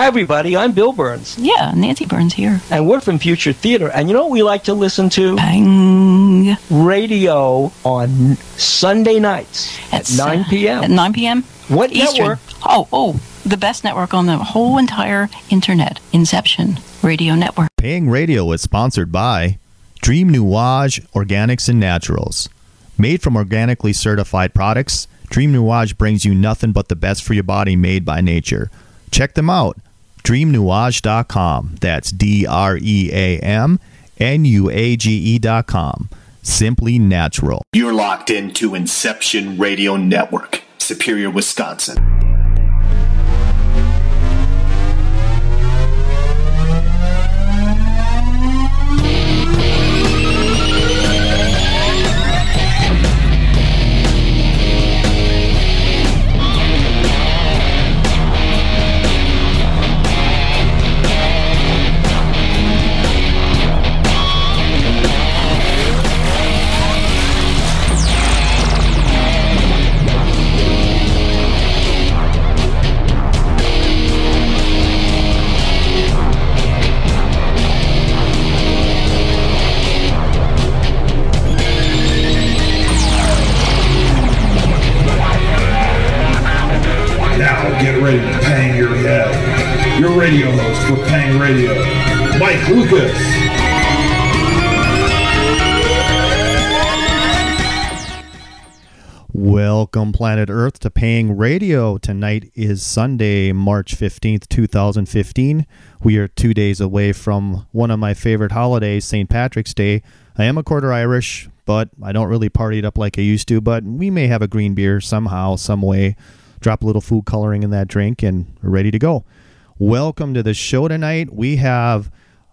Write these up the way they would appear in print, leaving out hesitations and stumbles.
Hi, everybody. I'm Bill Birnes. Yeah, Nancy Birnes here. And we're from Future Theater. And you know what we like to listen to? Bang. Radio on Sunday nights at 9 p.m. At 9 p.m.? What Eastern. network? Oh, the best network on the whole entire internet. Inception Radio Network. Paying Radio is sponsored by Dream Nuage Organics and Naturals. Made from organically certified products, Dream Nuage brings you nothing but the best for your body made by nature. Check them out. DreamNuage.com. That's DreamNuage.com. Simply natural. You're locked into Inception Radio Network, Superior, Wisconsin. Get ready to pang your head. Your radio host for Pang Radio, Mike Lucas. Welcome, Planet Earth, to Paying Radio. Tonight is Sunday, March 15th, 2015. We are 2 days away from one of my favorite holidays, St. Patrick's Day. I am a quarter Irish, but I don't really party it up like I used to, but we may have a green beer somehow, some way. Drop a little food coloring in that drink, and we're ready to go. Welcome to the show tonight. We have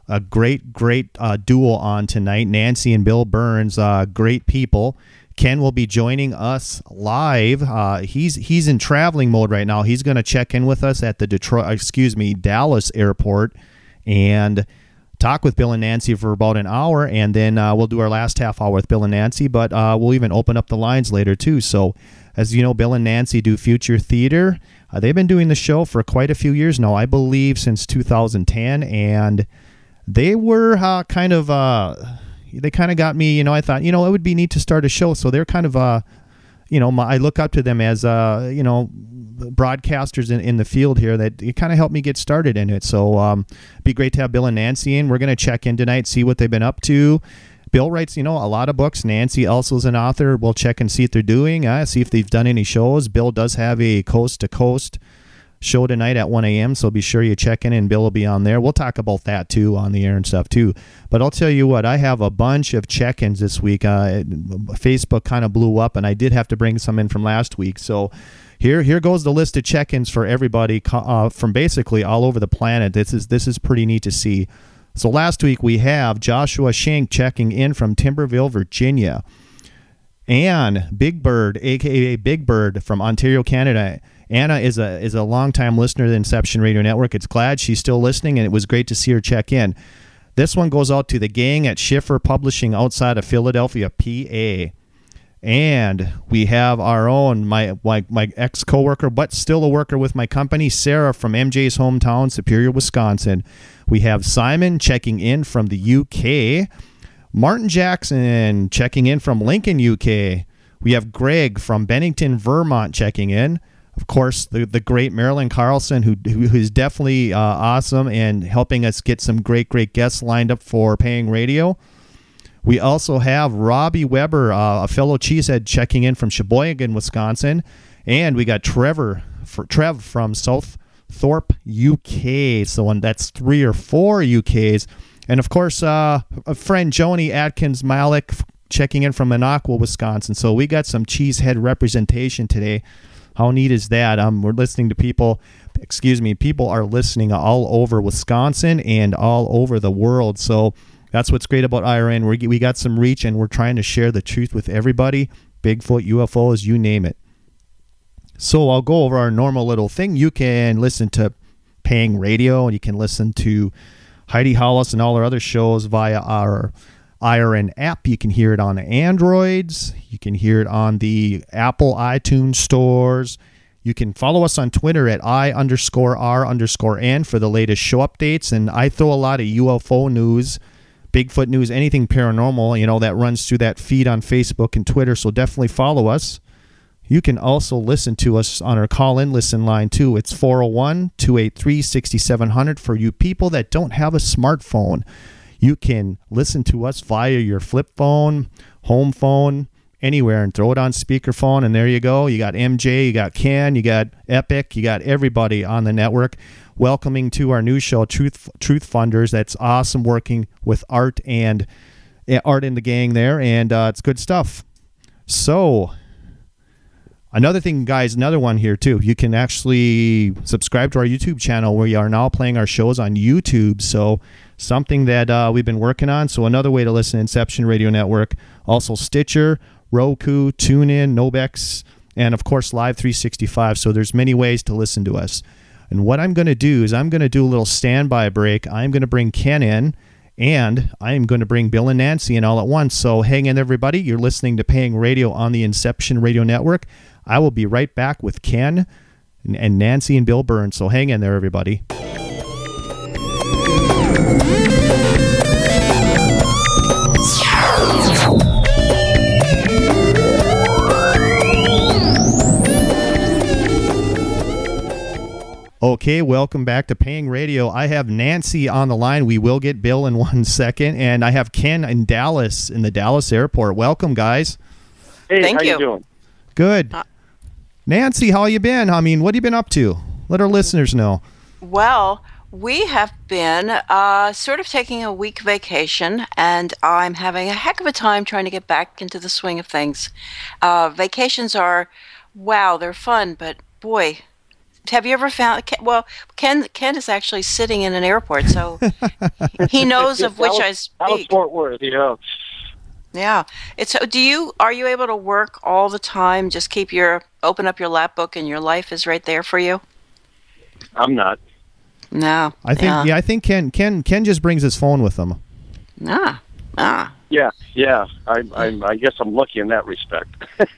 a great duo on tonight, Nancy and Bill Birnes, great people. Ken will be joining us live. He's in traveling mode right now. He's going to check in with us at the Dallas airport and talk with Bill and Nancy for about an hour, and then we'll do our last half hour with Bill and Nancy, but we'll even open up the lines later too. So as you know, Bill and Nancy do Future Theater. They've been doing the show for quite a few years now, I believe since 2010, and they were they kind of got me, I thought, it would be neat to start a show. So they're kind of, I look up to them as, broadcasters in the field here that it kind of helped me get started in it. So it'd be great to have Bill and Nancy in. We're going to check in tonight, see what they've been up to. Bill writes, a lot of books. Nancy also is an author. We'll check and see what they're doing, see if they've done any shows. Bill does have a coast-to-coast show tonight at 1 a.m., so be sure you check in, and Bill will be on there. We'll talk about that, too, on the air and stuff, too. But I'll tell you what, I have a bunch of check-ins this week. Facebook kind of blew up, and I did have to bring some in from last week. So here goes the list of check-ins for everybody from basically all over the planet. This is pretty neat to see. So last week we have Joshua Schenk checking in from Timberville, Virginia. Ann Big Bird, a.k.a. Big Bird from Ontario, Canada. Anna is a longtime listener to the Inception Radio Network. It's glad she's still listening, and it was great to see her check in. This one goes out to the gang at Schiffer Publishing outside of Philadelphia, PA. And we have our own, my ex-coworker, but still a worker with my company, Sarah from MJ's hometown, Superior, Wisconsin. We have Simon checking in from the UK. Martin Jackson checking in from Lincoln, UK. We have Greg from Bennington, Vermont checking in. Of course, the great Marilyn Carlson, who's definitely awesome and helping us get some great guests lined up for Paying Radio. We also have Robbie Weber, a fellow cheesehead, checking in from Sheboygan, Wisconsin. And we got Trev from South Thorpe, UK. So that's 3 or 4 UKs. And, of course, a friend, Joni Atkins Malik, checking in from Minocqua, Wisconsin. So we got some cheesehead representation today. How neat is that? We're listening to people are listening all over Wisconsin and all over the world. So that's what's great about IRN. We got some reach, and we're trying to share the truth with everybody. Bigfoot, UFOs, you name it. So I'll go over our normal little thing. You can listen to Paying Radio, and you can listen to Heidi Hollis and all our other shows via our IRN app. You can hear it on Androids. You can hear it on the Apple iTunes stores. You can follow us on Twitter at I_R_N for the latest show updates. And I throw a lot of UFO news, Bigfoot news, anything paranormal, that runs through that feed on Facebook and Twitter. So definitely follow us. You can also listen to us on our call-in listen line, too. It's 401-283-6700 for you people that don't have a smartphone. You can listen to us via your flip phone, home phone, anywhere, and throw it on speakerphone, and there you go. You got MJ, you got Ken, you got Epic, you got everybody on the network. Welcoming to our new show, Truth Funders. That's awesome working with Art and the gang there, and it's good stuff. So, another thing, guys, another one here, too. You can actually subscribe to our YouTube channel. We are now playing our shows on YouTube, so something that we've been working on. So another way to listen to Inception Radio Network. Also Stitcher, Roku, TuneIn, Nobex, and, of course, Live 365. So there's many ways to listen to us. And what I'm going to do is I'm going to do a little standby break. I'm going to bring Ken in, and I'm going to bring Bill and Nancy in all at once. So hang in, everybody. You're listening to Paying Radio on the Inception Radio Network. I will be right back with Ken and Nancy and Bill Birnes. So hang in there, everybody. Okay, welcome back to Paying Radio. I have Nancy on the line. We will get Bill in 1 second. And I have Ken in Dallas, in the Dallas airport. Welcome, guys. Hey, Thank how you. you doing? Good. Nancy, how you been? I mean, what have you been up to? Let our listeners know. Well, we have been sort of taking a week vacation, and I'm having a heck of a time trying to get back into the swing of things. Vacations are, wow, they're fun, but boy, have you ever found? Well, Ken is actually sitting in an airport, so he knows of which I speak. Dallas Fort Worth, yeah. Yeah. Are you able to work all the time? Just open up your lap book and your life is right there for you? I'm not. No. I think Ken just brings his phone with him. Ah. Yeah. I guess I'm lucky in that respect.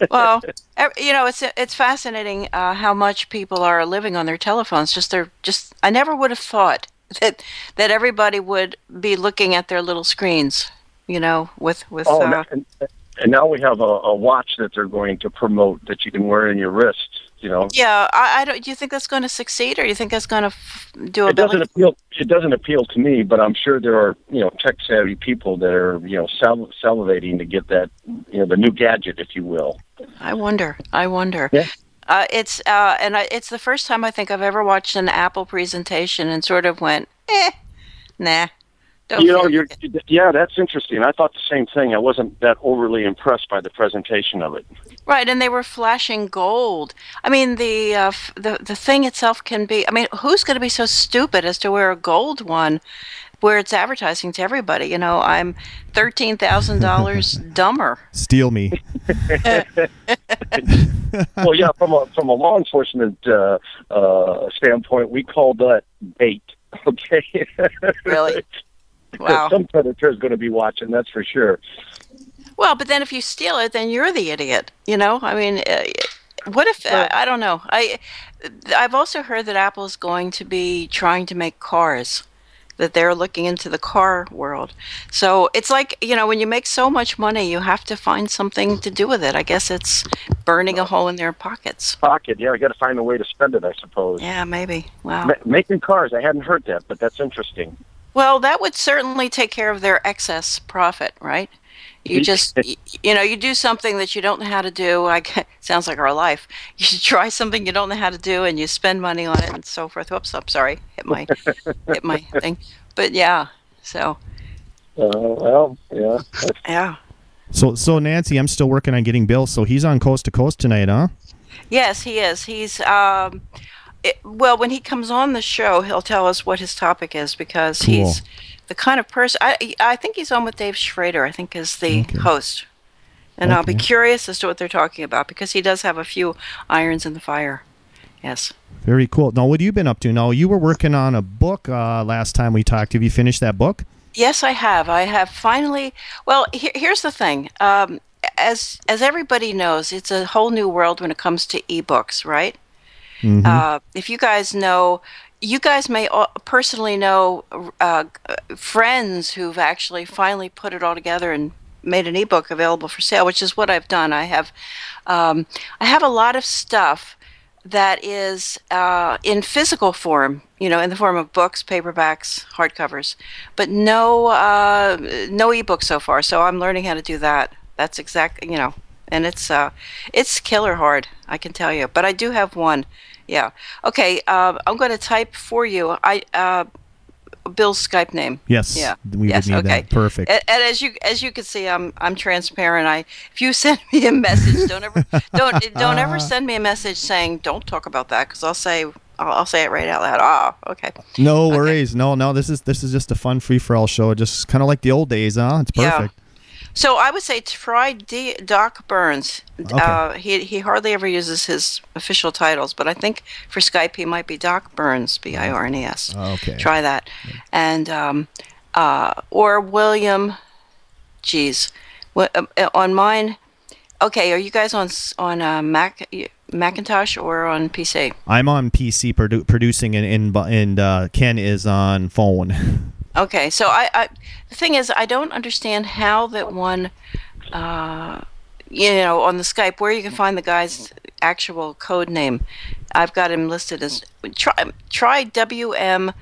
Well, it's fascinating how much people are living on their telephones. I never would have thought that everybody would be looking at their little screens. With and now we have a watch that they're going to promote that you can wear in your wrist. Yeah, I don't. Do you think that's going to succeed, or do you think that's going to do a? It doesn't appeal to me, but I'm sure there are tech savvy people that are salivating to get that the new gadget, if you will. I wonder. Yeah. It's the first time I think I've ever watched an Apple presentation and sort of went, nah. Yeah, that's interesting. I thought the same thing. I wasn't that overly impressed by the presentation of it. Right, and they were flashing gold. I mean, the thing itself can be. I mean, who's going to be so stupid as to wear a gold one, where it's advertising to everybody? I'm $13,000 dumber. Steal me. Well, yeah, from a law enforcement standpoint, we call that bait. Okay. Really. Wow. Some predator is going to be watching, that's for sure. Well, but then if you steal it, then you're the idiot. I mean, what if I don't know? I've also heard that Apple is going to be trying to make cars, that they're looking into the car world. So it's like when you make so much money, you have to find something to do with it. I guess it's burning a hole in their pockets. Yeah, I got to find a way to spend it, I suppose. Yeah, maybe. Wow. Making cars, I hadn't heard that, but that's interesting. Well, that would certainly take care of their excess profit, right? You just, you do something that you don't know how to do. Sounds like our life. You should try something you don't know how to do, and you spend money on it, and so forth. Oops, I'm sorry, hit my thing. But yeah, so. Well, yeah. Yeah. So Nancy, I'm still working on getting Bill. So he's on Coast to Coast tonight, huh? Yes, he is. He's when he comes on the show, he'll tell us what his topic is, because cool. He's the kind of person. I think he's on with Dave Schrader, I think, is the host. And I'll be curious as to what they're talking about, because he does have a few irons in the fire. Yes. Very cool. Now, what have you been up to? Now, you were working on a book last time we talked. Have you finished that book? Yes, I have. I have finally. Well, here's the thing. As everybody knows, it's a whole new world when it comes to ebooks, right? If you guys know, you guys may personally know friends who've actually finally put it all together and made an ebook available for sale, which is what I've done. I have a lot of stuff that is in physical form, in the form of books, paperbacks, hardcovers, but no ebook so far. So I'm learning how to do that. That's exactly, and it's killer hard, I can tell you. But I do have one. Yeah. Okay. I'm going to type for you. Bill's Skype name. Yes. Yeah. We would need that. Perfect. And as you can see, I'm transparent. If you send me a message, don't ever send me a message saying don't talk about that, because I'll say it right out loud. Oh, okay. No worries. Okay. No. This is just a fun free for all show. Just kind of like the old days, huh? It's perfect. Yeah. So I would say try Doc Birnes. Okay. He hardly ever uses his official titles, but I think for Skype he might be Doc Birnes, Birnes. Okay. Try that, and or William. Geez, on mine. Okay, are you guys on Macintosh or on PC? I'm on PC producing, and Ken is on phone. Okay, so the thing is, I don't understand how that one, on the Skype, where you can find the guy's actual code name. I've got him listed as try WMBIRNES,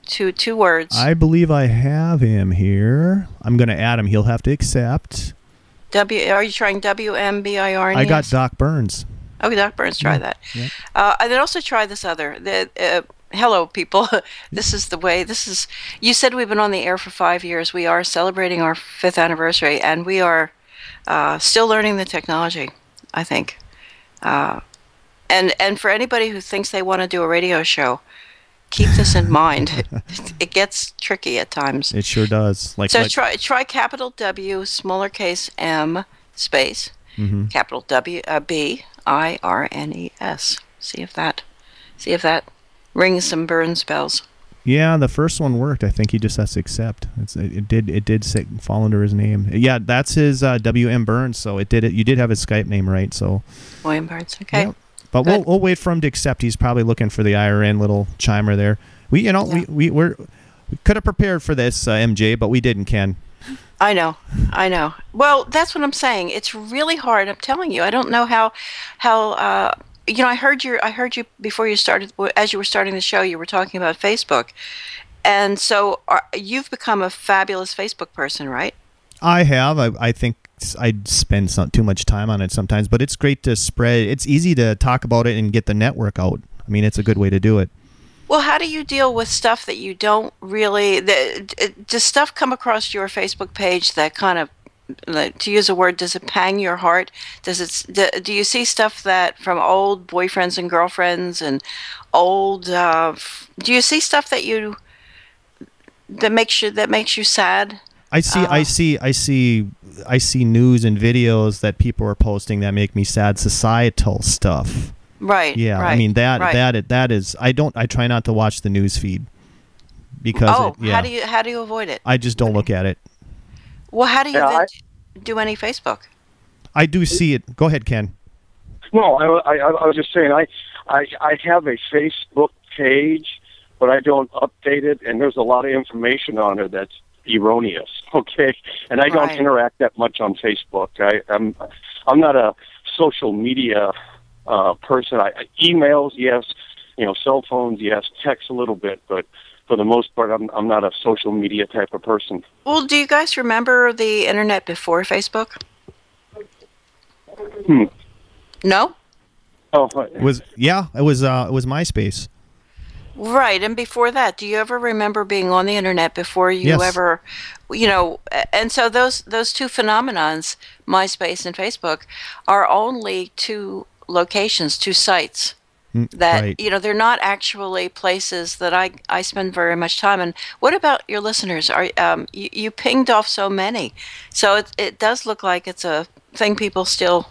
two words. I believe I have him here. I'm going to add him. He'll have to accept. Are you trying WMBIRNES? I got Doc Birnes. Okay, Doc Birnes, try that. Yeah. And then also try this other. Hello, people. This is the way. You said we've been on the air for 5 years. We are celebrating our 5th anniversary, and we are still learning the technology, I think. And for anybody who thinks they want to do a radio show, keep this in mind. It gets tricky at times. It sure does. Try capital W, smaller case M, space, capital W, BIRNES. See if that rings some Birnes bells. Yeah, the first one worked. I think he just has to accept. It did fall under his name. Yeah, that's his W.M. Birnes. So it did it. You did have his Skype name right. So William Birnes. Okay. Yeah. But we'll wait for him to accept. He's probably looking for the IRN little chimer there. We could have prepared for this, MJ, but we didn't, Ken. I know. Well, that's what I'm saying. It's really hard. I'm telling you. I don't know how. I heard you before you started. As you were starting the show, you were talking about Facebook, and so you've become a fabulous Facebook person, right? I have. I think I spend too much time on it sometimes, but it's great to spread. It's easy to talk about it and get the network out. I mean, it's a good way to do it. Well, how do you deal with stuff that you don't really? Does stuff come across your Facebook page that kind of, to use a word, does it pang your heart? Do you see stuff that from old boyfriends and girlfriends and old? Do you see stuff that makes you sad? I see news and videos that people are posting that make me sad. Societal stuff. Right. Yeah. Right, I mean that is. I try not to watch the news feed because. How do you avoid it? I just don't look at it. Well, how do you do any Facebook? I do see it. Go ahead, Ken. No, I was just saying, I have a Facebook page, but I don't update it, and there's a lot of information on it that's erroneous. Okay, and I don't interact that much on Facebook. I'm not a social media person. Emails, yes. Cell phones, yes. Text a little bit, but for the most part, I'm not a social media type of person. Well, do you guys remember the internet before Facebook? No? Oh, it was MySpace. Right, and before that, do you ever remember being on the internet before you ever, and so those two phenomenons, MySpace and Facebook, are only two locations, two sites. That they're not actually places that I spend very much time in. What about your listeners? Are you pinged off so many, so it does look like it's a thing people still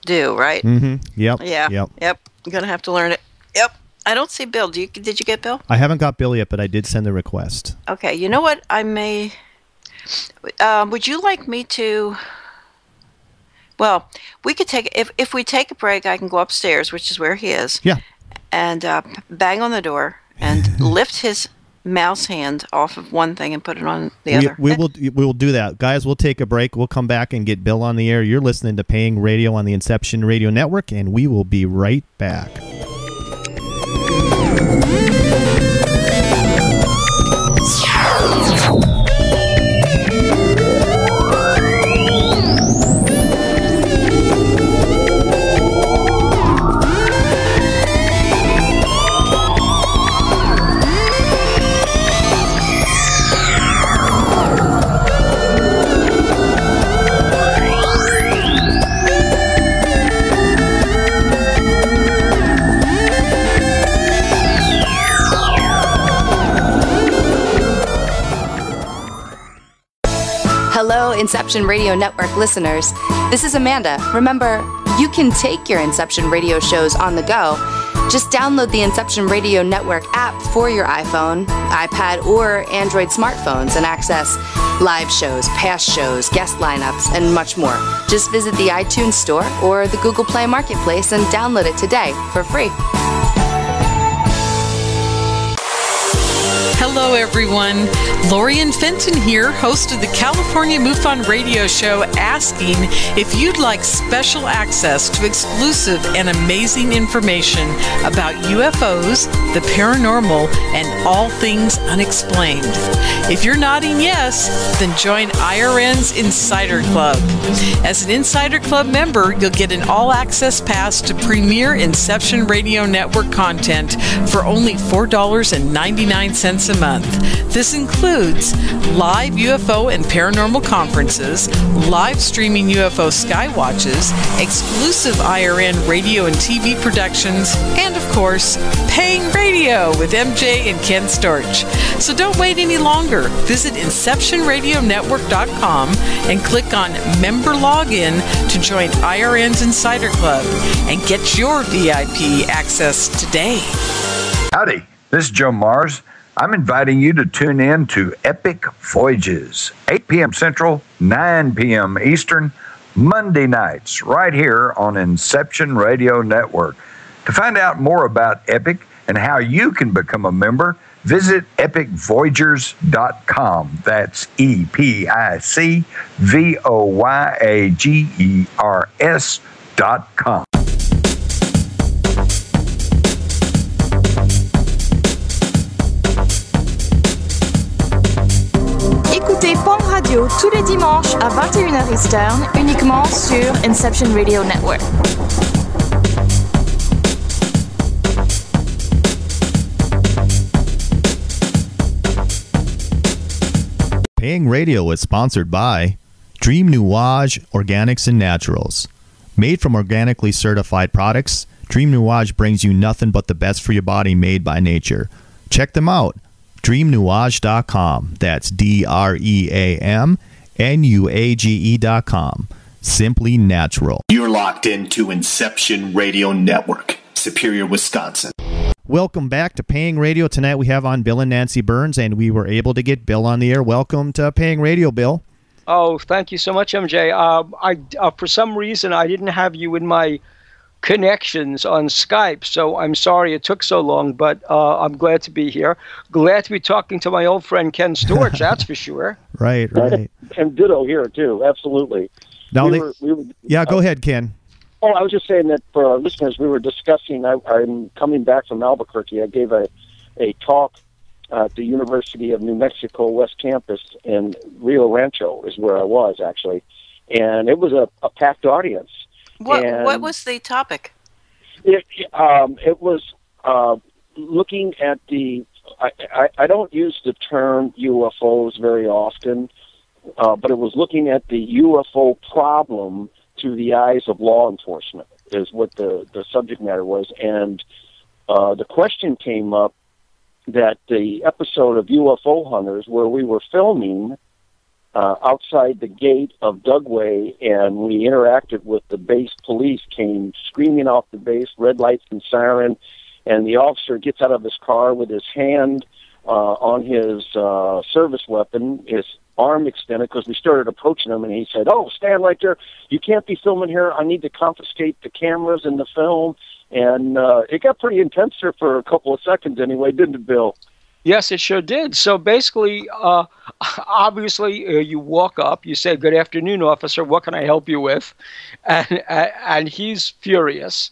do, right? Mm-hmm. Yep. Yeah. Yep. I'm gonna have to learn it. Yep. I don't see Bill. Did you get Bill? I haven't got Bill yet, but I did send the request. Okay. You know what? I may. Would you like me to? Well, we could take if we take a break. I can go upstairs, which is where he is. Yeah. And bang on the door and lift his mouse hand off of one thing and put it on the other. We will do that, guys. We'll take a break. We'll come back and get Bill on the air. You're listening to Paying Radio on the Inception Radio Network, and we will be right back. Hello, Inception Radio Network listeners. This is Amanda. Remember, you can take your Inception Radio shows on the go. Just download the Inception Radio Network app for your iPhone, iPad, or Android smartphones and access live shows, past shows, guest lineups, and much more. Just visit the iTunes Store or the Google Play Marketplace and download it today for free. Hello, everyone. Lorian Fenton here, host of the California MUFON radio show, asking if you'd like special access to exclusive and amazing information about UFOs, the paranormal, and all things unexplained. If you're nodding yes, then join IRN's Insider Club. As an Insider Club member, you'll get an all-access pass to premier Inception Radio Network content for only $4.99 a month. This includes live UFO and paranormal conferences, live streaming UFO skywatches, exclusive IRN radio and TV productions, and of course, Paying Radio with MJ and Ken Storch. So don't wait any longer. Visit InceptionRadioNetwork.com and click on Member Login to join IRN's Insider Club and get your VIP access today. Howdy, this is Joe Mars. I'm inviting you to tune in to Epic Voyages, 8 p.m. Central, 9 p.m. Eastern, Monday nights, right here on Inception Radio Network. To find out more about Epic and how you can become a member, visit epicvoyagers.com. That's EPICVOYAGERS.com. Écoutez Pong Radio tous les dimanches à 21h Eastern, uniquement sur Inception Radio Network. Paying Radio is sponsored by Dream Nuage Organics and Naturals. Made from organically certified products, Dream Nuage brings you nothing but the best for your body made by nature. Check them out. DreamNuage.com. That's DreamNuage.com. Simply natural. You're locked into Inception Radio Network, Superior, Wisconsin. Welcome back to Paying Radio. Tonight we have on Bill and Nancy Birnes, and we were able to get Bill on the air. Welcome to Paying Radio, Bill. Oh, thank you so much, MJ. For some reason, I didn't have you in my connections on Skype, so I'm sorry it took so long, but I'm glad to be here. Glad to be talking to my old friend Ken Storch, that's for sure. Right. And ditto here, too, absolutely. Now go ahead, Ken. Oh, I was just saying that for our listeners, we were discussing, I'm coming back from Albuquerque. I gave a talk at the University of New Mexico West Campus, in Rio Rancho is where I was, actually. And it was a packed audience. What was the topic? It was looking at the... I don't use the term UFOs very often, but it was looking at the UFO problem through the eyes of law enforcement, is what the subject matter was. And the question came up that the episode of UFO Hunters, where we were filming outside the gate of Dugway, and we interacted with the base police, came screaming off the base, red lights and siren, and the officer gets out of his car with his hand on his service weapon, his arm extended, because we started approaching him, and he said, "Oh, stand right there. You can't be filming here. I need to confiscate the cameras and the film." And it got pretty intense there for a couple of seconds anyway, didn't it, Bill? Yes, it sure did. So basically, obviously, you walk up, you say, "Good afternoon, officer. What can I help you with?" And he's furious.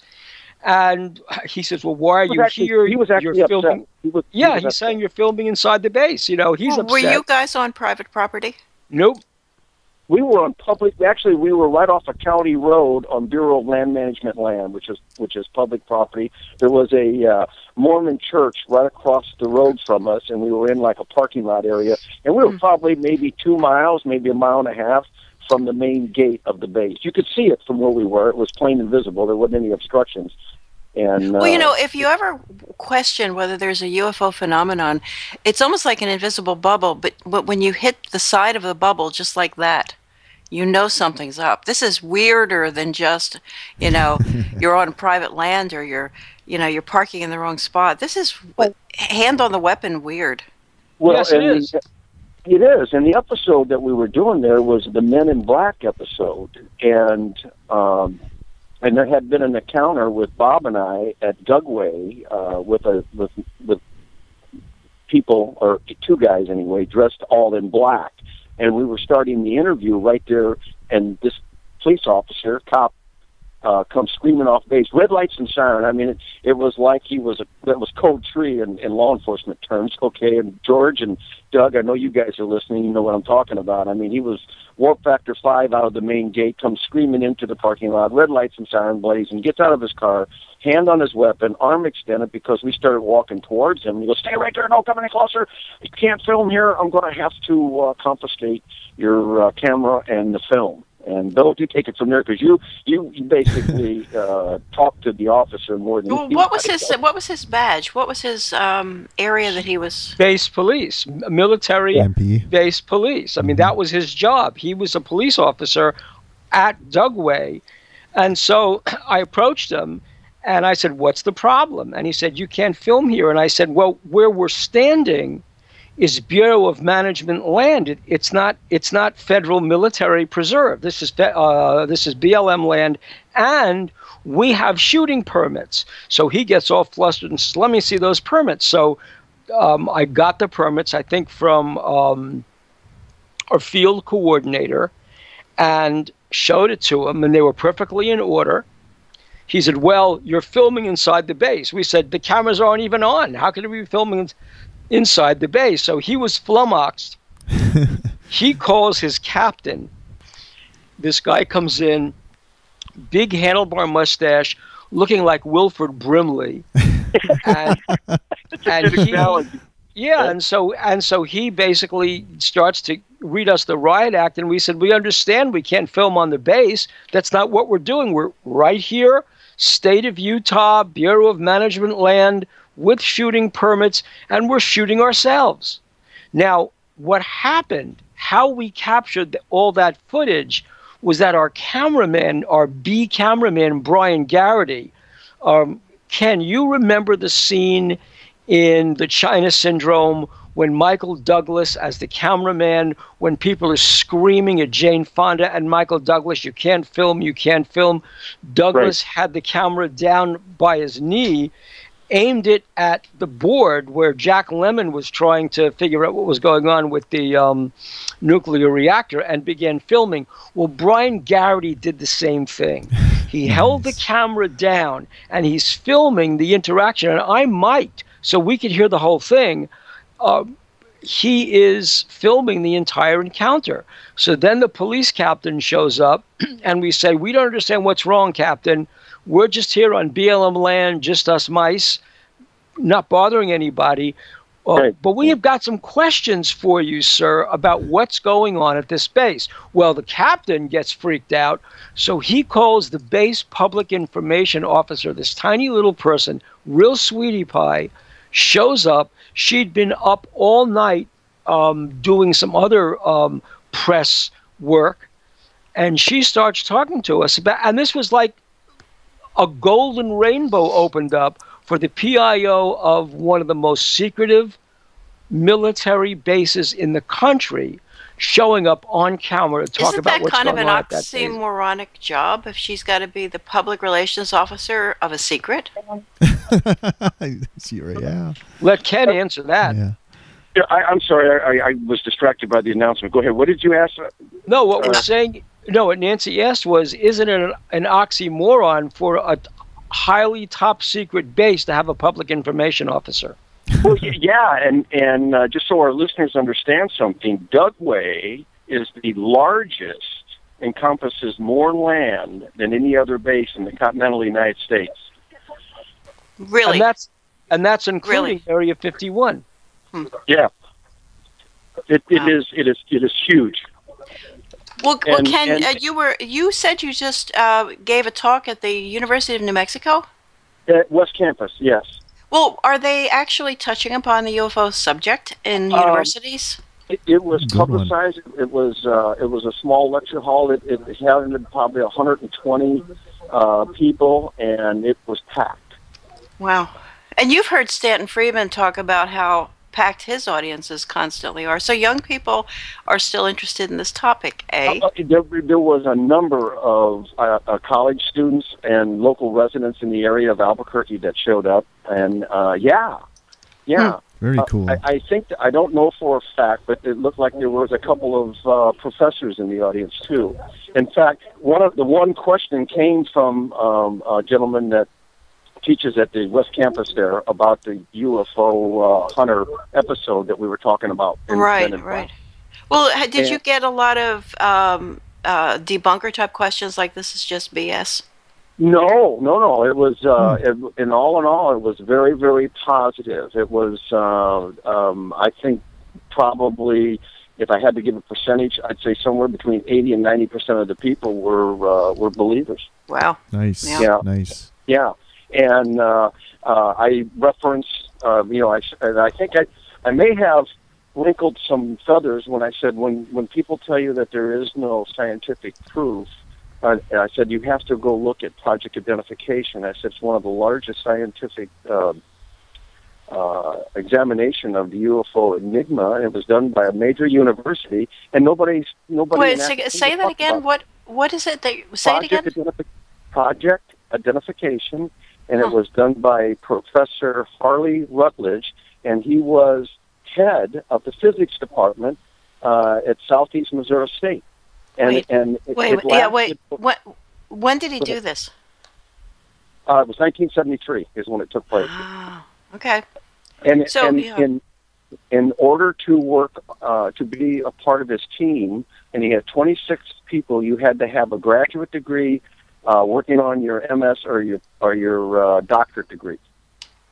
And he says, "Well, why are you here? He was actually You're upset. filming." He He's saying you're filming inside the base. You know, he's upset. Were you guys on private property? Nope. We were on public. Actually, we were right off a county road on Bureau of Land Management land, which is public property. There was a Mormon church right across the road from us, and we were in like a parking lot area. And we were probably maybe 2 miles, maybe a mile and a half from the main gate of the base. You could see it from where we were. It was plain and visible. There wasn't any obstructions. And well, you know, if you ever question whether there's a UFO phenomenon, it's almost like an invisible bubble, but when you hit the side of the bubble just like that, you know something's up. This is weirder than just, you know, you're on private land or you're parking in the wrong spot. This is hand on the weapon weird. Well, yes, it is. It is. And the episode that we were doing there was the Men in Black episode. And there had been an encounter with Bob and I at Dugway with people, or 2 guys anyway, dressed all in black. And we were starting the interview right there, and this police officer, cop, comes screaming off base, red lights and siren. I mean, it was like that was code 3 in law enforcement terms, okay? And George and Doug, I know you guys are listening, you know what I'm talking about. I mean, he was warp factor 5 out of the main gate, comes screaming into the parking lot, red lights and siren blazing, gets out of his car, hand on his weapon, arm extended, because we started walking towards him. He goes, "Stay right there, don't come any closer. You can't film here. I'm going to have to confiscate your camera and the film." And Bill, you take it from there, because you basically talked to the officer more than. Well, what was his badge? What was his area that he was? Base police, military base police. I mean, that was his job. He was a police officer at Dugway, and so I approached him. And I said, "What's the problem?" And he said, "You can't film here." And I said, "Well, where we're standing is Bureau of Management land. It's not federal military preserve. This is BLM land, and we have shooting permits." So he gets all flustered and says, "Let me see those permits." So I got the permits, I think, from our field coordinator, and showed it to him, and they were perfectly in order. He said, "Well, you're filming inside the base." We said, "The cameras aren't even on. How can we be filming inside the base?" So he was flummoxed. He calls his captain. This guy comes in, big handlebar mustache, looking like Wilford Brimley. and so he basically starts to read us the riot act, and we said, "We understand we can't film on the base. That's not what we're doing. We're right here, State of Utah, Bureau of Management land, with shooting permits, and we're shooting ourselves." Now, what happened, how we captured all that footage, was that our cameraman, our B cameraman, Brian Garrity, Ken, you remember the scene in the China Syndrome when Michael Douglas, as the cameraman, when people are screaming at Jane Fonda and Michael Douglas, "You can't film, you can't film." Douglas had the camera down by his knee, aimed it at the board where Jack Lemmon was trying to figure out what was going on with the nuclear reactor, and began filming. Well, Brian Garrity did the same thing. He held the camera down, and he's filming the interaction, and I mic'd so we could hear the whole thing. He is filming the entire encounter. So then the police captain shows up, and we say, "We don't understand what's wrong, Captain. We're just here on BLM land, just us mice, not bothering anybody. But we have got some questions for you, sir, about what's going on at this base." Well, the captain gets freaked out, so he calls the base public information officer, this tiny little person, real sweetie pie, shows up. She'd been up all night doing some other press work, and she starts talking to us about, and this was like a golden rainbow opened up for the PIO of one of the most secretive military bases in the country showing up on camera to talk about what's going on at that base. Isn't that kind of an oxymoronic job if she's got to be the public relations officer of a secret? Yeah. Let Ken answer that. Yeah. Yeah, I'm sorry, I was distracted by the announcement. Go ahead. What did you ask? No, what we're saying, no, what Nancy asked was, isn't it an oxymoron for a highly top secret base to have a public information officer? Well, yeah, and just so our listeners understand something, Dugway is the largest, encompasses more land than any other base in the continental United States. Really? And that's including Area 51. Yeah, it is huge. Well, Ken, you said you just gave a talk at the University of New Mexico? At West Campus, yes. Well, are they actually touching upon the UFO subject in universities? It was publicized. It was a small lecture hall. It had probably 120 people, and it was packed. Wow! And you've heard Stanton Friedman talk about how packed his audiences constantly are. So young people are still interested in this topic, eh? There was a number of college students and local residents in the area of Albuquerque that showed up, and yeah. Very cool. I think, I don't know for a fact, but it looked like there was a couple of professors in the audience too. In fact, one question came from a gentleman that teaches at the West Campus there about the UFO Hunter episode that we were talking about. Right. Well, did you get a lot of debunker type questions like this is just BS? No. It was, in all, it was very, very positive. It was, I think, probably, if I had to give a percentage, I'd say somewhere between 80 and 90% of the people were believers. Wow. Nice. Yeah. Nice. Yeah. And I referenced, I think I may have wrinkled some feathers when I said when people tell you that there is no scientific proof, I said you have to go look at project identification. I said it's one of the largest scientific examination of the UFO enigma, and it was done by a major university, and nobody. Wait, say that again. What is it that you say it again? Project identification. And it was done by Professor Harley Rutledge, and he was head of the physics department at Southeast Missouri State. And when did he do this? It was 1973 is when it took place. Ah, okay. And in order to work to be a part of his team, and he had 26 people, you had to have a graduate degree. Working on your MS or your doctorate degree,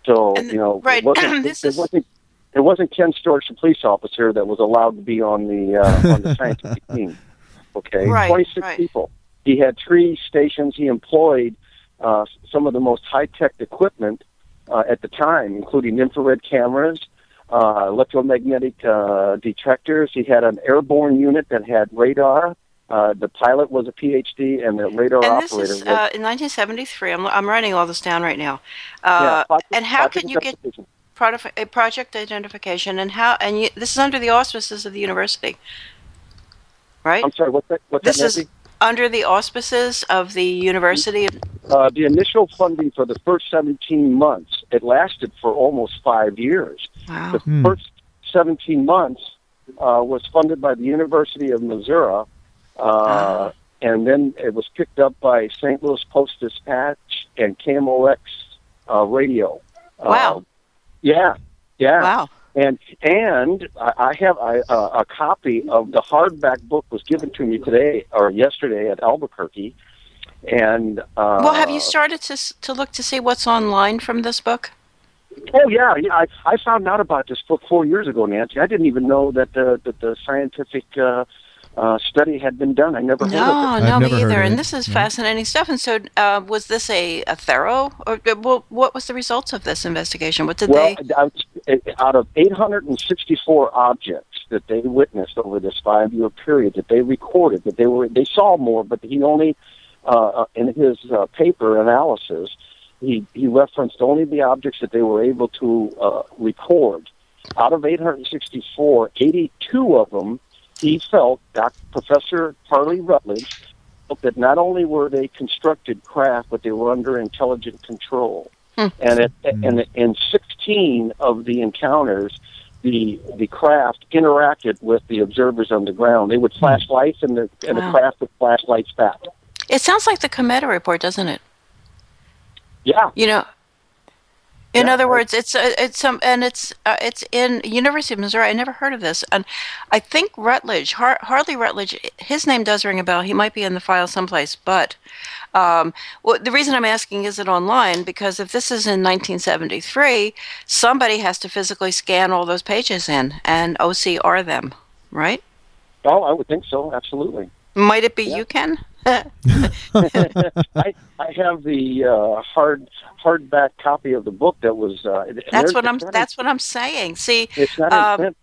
so right. It wasn't Ken Storch, the police officer, that was allowed to be on the scientific team. Okay, right, 26 people. He had 3 stations. He employed some of the most high-tech equipment at the time, including infrared cameras, electromagnetic detectors. He had an airborne unit that had radar. The pilot was a PhD, and the radar operator was... This is in 1973. I'm writing all this down right now. And how can you get project identification? And this is under the auspices of the university, right? I'm sorry. What's that? This is under the auspices of the university. The initial funding for the first 17 months, it lasted for almost 5 years. Wow. The first 17 months was funded by the University of Missouri. And then it was picked up by St. Louis Post-Dispatch and KMOX radio. Wow. Yeah. Wow. And I have a copy of the hardback book was given to me today or yesterday at Albuquerque. And well, have you started to look to see what's online from this book? Oh yeah. I found out about this book 4 years ago, Nancy. I didn't even know that the scientific study had been done. I never heard of it. No, me either. And this is fascinating stuff. And so, was this a thorough, or what was the results of this investigation? What did they? Out of 864 objects that they witnessed over this 5-year period that they recorded, that they saw more, but he only in his paper analysis he referenced only the objects that they were able to record. out of 864, 82 of them, he felt, Professor Harley Rutledge, felt that not only were they constructed craft, but they were under intelligent control. And in 16 of the encounters, the craft interacted with the observers on the ground. They would flash lights, and the craft would flash lights back. It sounds like the Cometa report, doesn't it? Yeah. You know, in other words, it's in University of Missouri. I never heard of this, and I think Rutledge, Harley Rutledge, his name does ring a bell. He might be in the file someplace, but well, the reason I'm asking is it online, because if this is in 1973, somebody has to physically scan all those pages in and OCR them, right? Oh, I would think so. Absolutely. Might it be you, Ken? I have the hardback copy of the book that was. That's what I'm saying. See, it's not in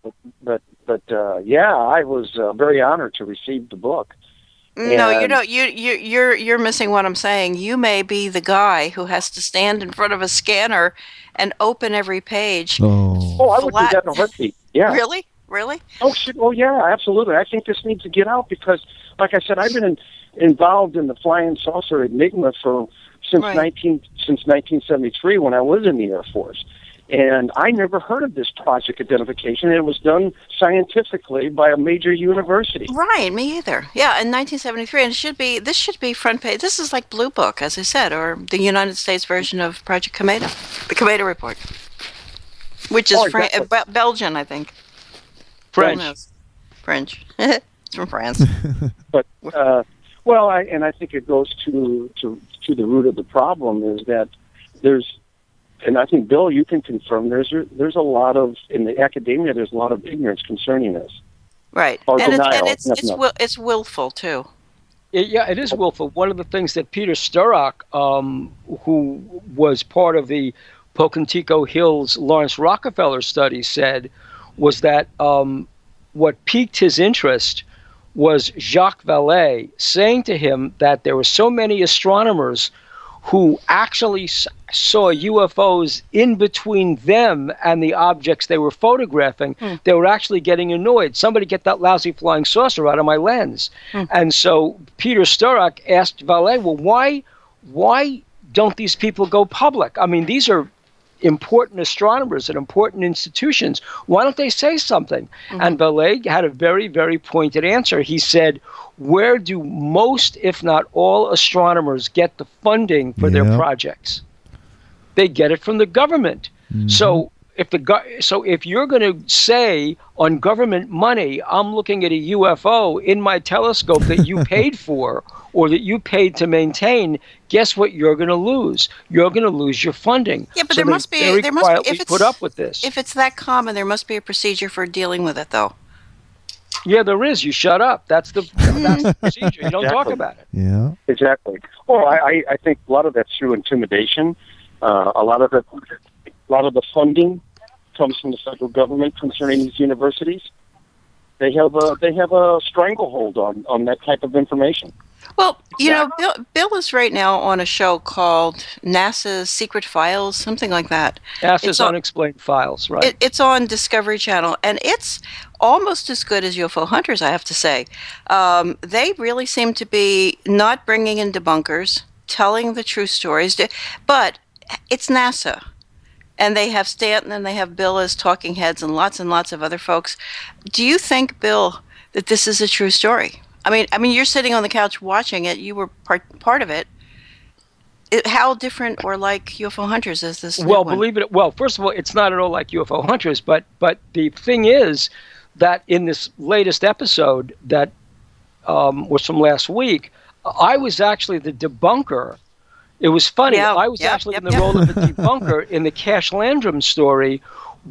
print, but yeah, I was very honored to receive the book. No, you're missing what I'm saying. You may be the guy who has to stand in front of a scanner and open every page. Oh, I would do that in a heartbeat. Yeah. Really? Oh, shit. Oh, yeah, absolutely. I think this needs to get out because, like I said, I've been involved in the flying saucer enigma since 1973 when I was in the Air Force. And I never heard of this project identification. It was done scientifically by a major university. Right, me either. Yeah, in 1973, and this should be front page. This is like Blue Book, as I said, or the United States version of Project Cometa, the Cometa report, which is Belgian, I think. French. It's from France. But well, I think it goes to the root of the problem is that there's. And I think, Bill, you can confirm there's a lot of, in the academia, there's a lot of ignorance concerning this. Right. It's willful, too. It is willful. One of the things that Peter Sturrock, who was part of the Pocantico Hills Lawrence Rockefeller study, said was that what piqued his interest was Jacques Vallée saying to him that there were so many astronomers who actually saw UFOs in between them and the objects they were photographing. They were actually getting annoyed. Somebody get that lousy flying saucer out of my lens. And so Peter Sturrock asked Vallée, well, why don't these people go public? I mean, these are important astronomers at important institutions. Why don't they say something? And Vallée had a very, very pointed answer. He said, where do most, if not all, astronomers get the funding for their projects? They get it from the government. So if you're going to say on government money, I'm looking at a UFO in my telescope that you paid for or that you paid to maintain, guess what you're going to lose? You're going to lose your funding. Yeah, but so there must be if it's put up with this. If it's that common, there must be a procedure for dealing with it, though. Yeah, there is. You shut up. That's the procedure. You don't talk about it. Yeah. Exactly. Well, I think a lot of that's through intimidation. A lot of the funding comes from the federal government concerning these universities. They have a stranglehold on that type of information. Well, you know, Bill is right now on a show called NASA's Secret Files, something like that. NASA's Unexplained Files, right? It's on Discovery Channel, and it's almost as good as UFO Hunters, I have to say. They really seem to be not bringing in debunkers, telling the true stories, but it's NASA. And they have Stanton and they have Bill as talking heads and lots of other folks. Do you think, Bill, that this is a true story? I mean, you're sitting on the couch watching it. You were part of it. How different or like UFO Hunters is this? Well, well, first of all, it's not at all like UFO Hunters. But the thing is that in this latest episode that was from last week, I was actually the debunker. It was funny. I was actually in the role of the debunker in the Cash Landrum story,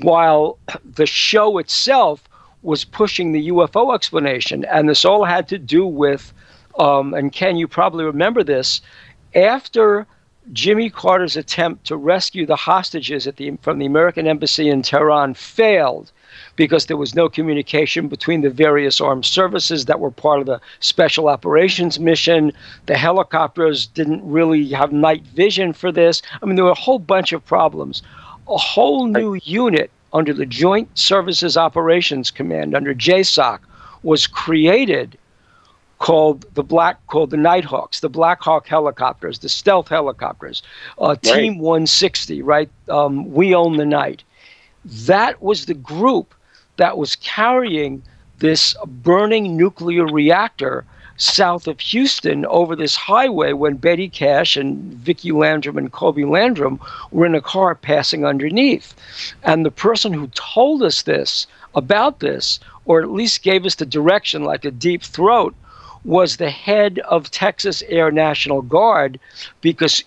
while the show itself was pushing the UFO explanation. And this all had to do with, and Ken, you probably remember this, after Jimmy Carter's attempt to rescue the hostages from the American embassy in Tehran failed because there was no communication between the various armed services that were part of the special operations mission. The helicopters didn't really have night vision for this. I mean, there were a whole bunch of problems. A whole new unit under the Joint Services Operations Command, under JSOC, was created called the Nighthawks, the Black Hawk helicopters, the stealth helicopters, Team 160, right? We Own the Night. That was the group that was carrying this burning nuclear reactor south of Houston over this highway when Betty Cash and Vicki Landrum and Colby Landrum were in a car passing underneath. And the person who told us about this, or at least gave us the direction like a deep throat, was the head of Texas Air National Guard, because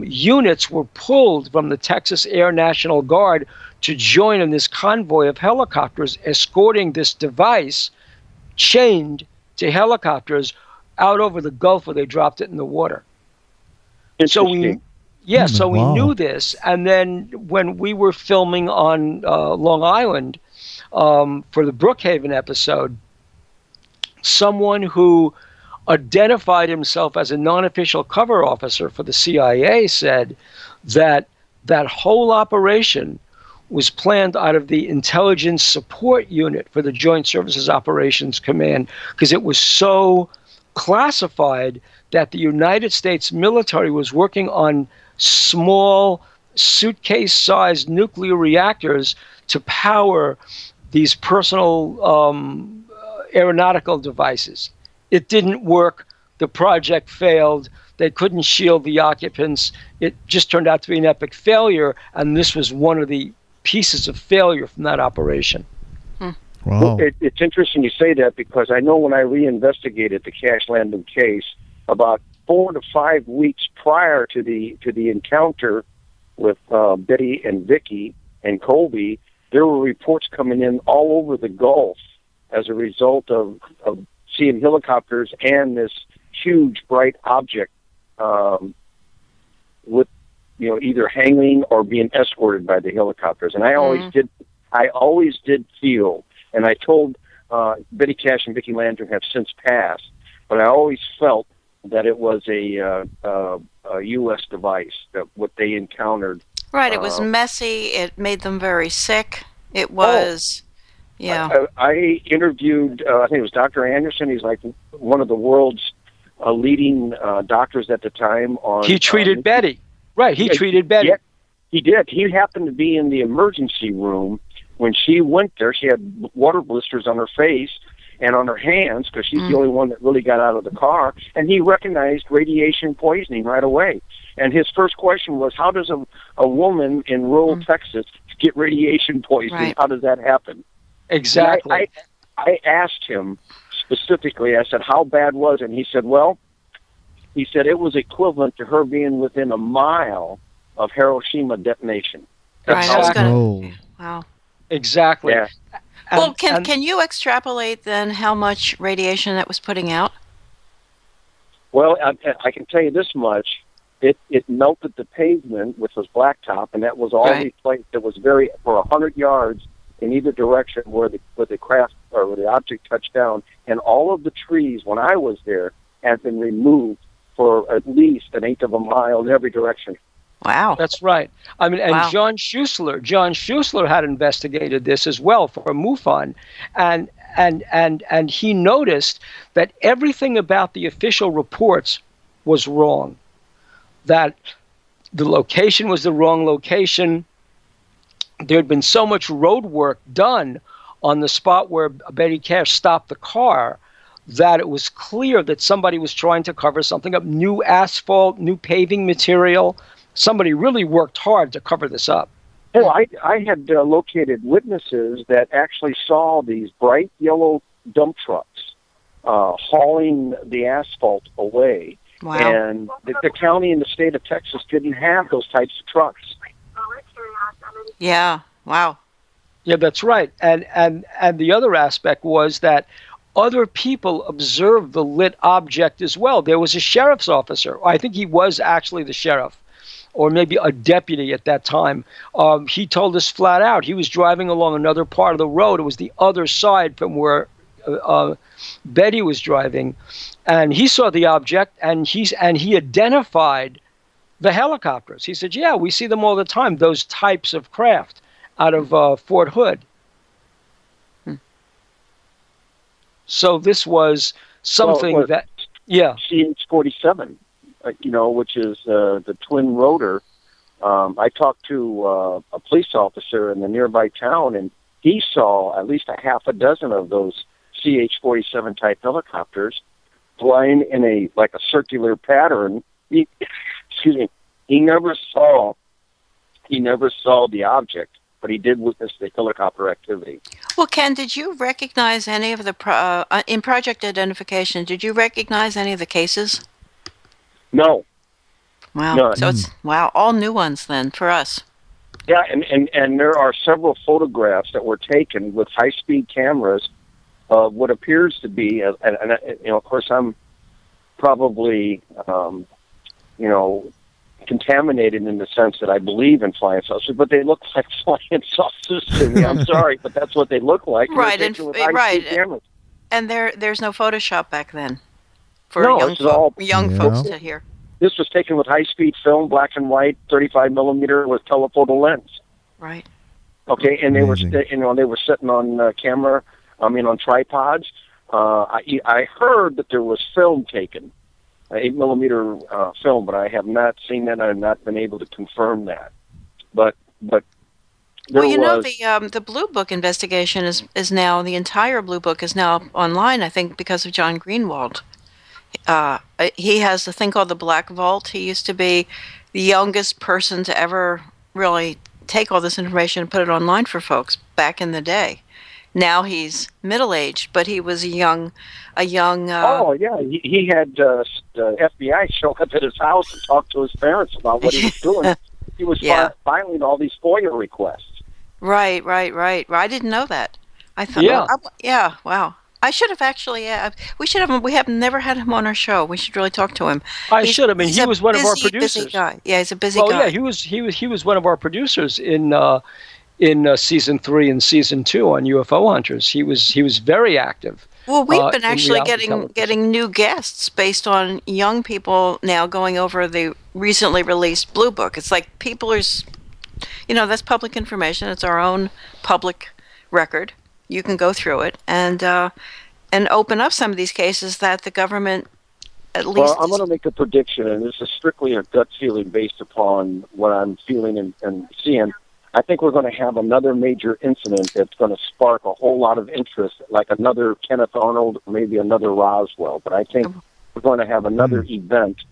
units were pulled from the Texas Air National Guard to join in this convoy of helicopters escorting this device chained to helicopters out over the Gulf where they dropped it in the water. And so we knew this. And then when we were filming on Long Island for the Brookhaven episode, someone who identified himself as a non-official cover officer for the CIA said that that whole operation was planned out of the Intelligence Support Unit for the Joint Services Operations Command, because it was so classified that the United States military was working on small suitcase-sized nuclear reactors to power these personal aeronautical devices. It didn't work. The project failed. They couldn't shield the occupants. It just turned out to be an epic failure, and this was one of the pieces of failure from that operation. Wow. Well, it's interesting you say that, because I know when I reinvestigated the Cash Landon case, about 4 to 5 weeks prior to the encounter with Betty and Vicki and Colby, there were reports coming in all over the Gulf as a result of seeing helicopters and this huge bright object with either hanging or being escorted by the helicopters. And I always did feel, and I told Betty Cash and Vicki Landrum have since passed, but I always felt that it was a U.S. device, that what they encountered. Right, it was messy. It made them very sick. It was, I interviewed, I think it was Dr. Anderson. He's like one of the world's leading doctors at the time. He treated Betty. Right, he treated Betty. Yeah, he did. He happened to be in the emergency room when she went there. She had water blisters on her face and on her hands, because she's the only one that really got out of the car. And he recognized radiation poisoning right away. And his first question was, how does a woman in rural Texas get radiation poisoning? Right. How does that happen? Exactly. I asked him specifically, I said, how bad was it? And he said, it was equivalent to her being within a mile of Hiroshima detonation. Wow. Exactly. Yeah. Well, can you extrapolate then how much radiation that was putting out? Well, I can tell you this much. It melted the pavement, which was blacktop, and that was all replaced. It was for 100 yards in either direction where the craft or where the object touched down, and all of the trees, when I was there, had been removed for at least 1/8 of a mile in every direction. Wow. That's right. I mean, and John Schuessler had investigated this as well for MUFON, and he noticed that everything about the official reports was wrong. That the location was the wrong location. There had been so much road work done on the spot where Betty Cash stopped the car that it was clear that somebody was trying to cover something up. New asphalt, new paving material. Somebody really worked hard to cover this up. Oh, I had located witnesses that actually saw these bright yellow dump trucks hauling the asphalt away. Wow. And the county and the state of Texas didn't have those types of trucks. Yeah. Wow. Yeah, that's right. And the other aspect was that other people observed the lit object as well. There was a sheriff's officer. I think he was actually the sheriff, or maybe a deputy at that time. He told us flat out he was driving along another part of the road. It was the other side from where Betty was driving, and he saw the object, and he identified the helicopters. He said, "Yeah, we see them all the time. Those types of craft." out of Fort Hood. So this was something that, yeah. CH-47, which is the twin rotor. I talked to a police officer in the nearby town, and he saw at least a half a dozen of those CH-47 type helicopters flying in a circular pattern. He never saw the object, but he did witness the helicopter activity. Well, Ken, did you recognize any of the in project identification? Did you recognize any of the cases? No. Wow. None. So it's all new ones then for us. Yeah, and there are several photographs that were taken with high-speed cameras of what appears to be, and of course I'm probably, contaminated in the sense that I believe in flying saucers, but they look like flying saucers to me. I'm sorry, but that's what they look like. Right, and there's no Photoshop back then for young folks to hear. This was taken with high-speed film, black and white, 35 millimeter with telephoto lens. Right. Okay, and they were sitting on camera. On tripods. I heard that there was film taken, 8 millimeter film, but I have not seen that. I have not been able to confirm that. But there the Blue Book investigation is now, the entire Blue Book is now online, I think, because of John Greenwald. He has a thing called the Black Vault. He used to be the youngest person to ever really take all this information and put it online for folks back in the day. Now he's middle-aged, but he was a young. He had the FBI show up at his house and talk to his parents about what he was doing. He was filing all these FOIA requests. Right. I didn't know that. I thought, wow. I should have actually. We should have. We have never had him on our show. We should really talk to him. He was one of our producers. Busy guy. Yeah, he's a busy guy. Yeah, he was one of our producers in season 3 and season 2 on UFO Hunters. He was very active. Well, we've been actually getting new guests based on young people now going over the recently released Blue Book. It's like people are, that's public information. It's our own public record. You can go through it and open up some of these cases that the government at least. Well, I'm going to make a prediction, and this is strictly a gut feeling based upon what I'm feeling and seeing. I think we're going to have another major incident that's going to spark a whole lot of interest, like another Kenneth Arnold, or maybe another Roswell. But I think we're going to have another event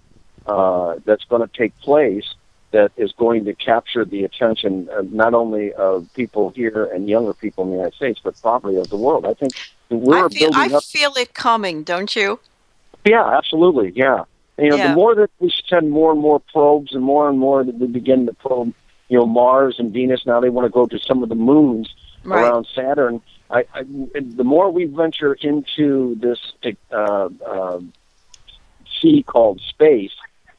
that's going to take place that is going to capture the attention not only of people here and younger people in the United States, but probably of the world. I think we're building up. I feel it coming, don't you? Yeah, absolutely. Yeah. The more that we send more and more probes and more that we begin to probe, Mars and Venus. Now they want to go to some of the moons around Saturn. The more we venture into this sea called space,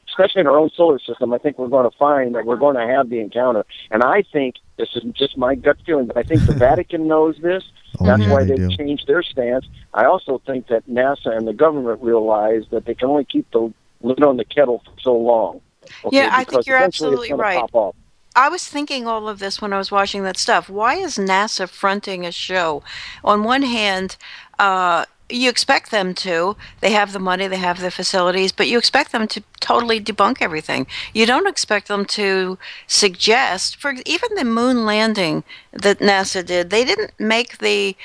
especially in our own solar system, I think we're going to find that we're going to have the encounter. And I think, this is just my gut feeling, but I think the Vatican knows this. That's why they've changed their stance. I also think that NASA and the government realize that they can only keep the lid on the kettle for so long. Yeah, I think you're absolutely right. I was thinking all of this when I was watching that stuff. Why is NASA fronting a show? On one hand, you expect them to. They have the money, they have the facilities, but you expect them to totally debunk everything. You don't expect them to suggest, for even the moon landing that NASA did, they didn't make the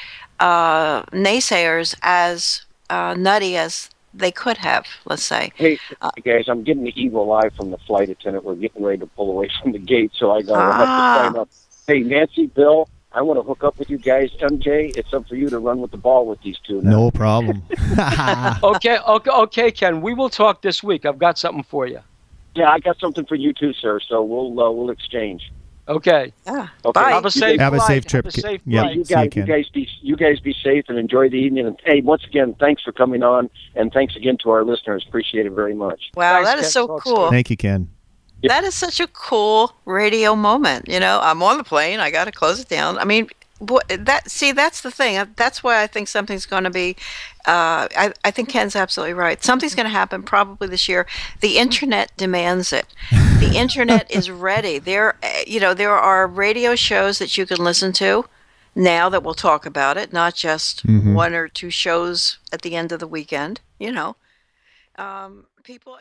naysayers as nutty as they could have, let's say. Hey, guys, I'm getting the evil eye from the flight attendant. We're getting ready to pull away from the gate, so I got to have to sign up. Hey, Nancy, Bill, I want to hook up with you guys. MJ, it's up for you to run with the ball with these two now. No problem. Okay, Ken. We will talk this week. I've got something for you. Yeah, I got something for you too, sir. So we'll exchange. Okay. Yeah. Okay. Bye. Have a safe trip. Yeah. You guys be safe and enjoy the evening. And hey, once again, thanks for coming on, and thanks again to our listeners. Appreciate it very much. Wow, Thanks, that is Ken. so cool. Thank you, Ken. That is such a cool radio moment. I'm on the plane. I got to close it down. I mean, that's the thing. That's why I think something's going to be. I think Ken's absolutely right. Something's going to happen probably this year. The internet demands it. the internet is ready. There are radio shows that you can listen to now that we'll talk about it, not just one or two shows at the end of the weekend. People.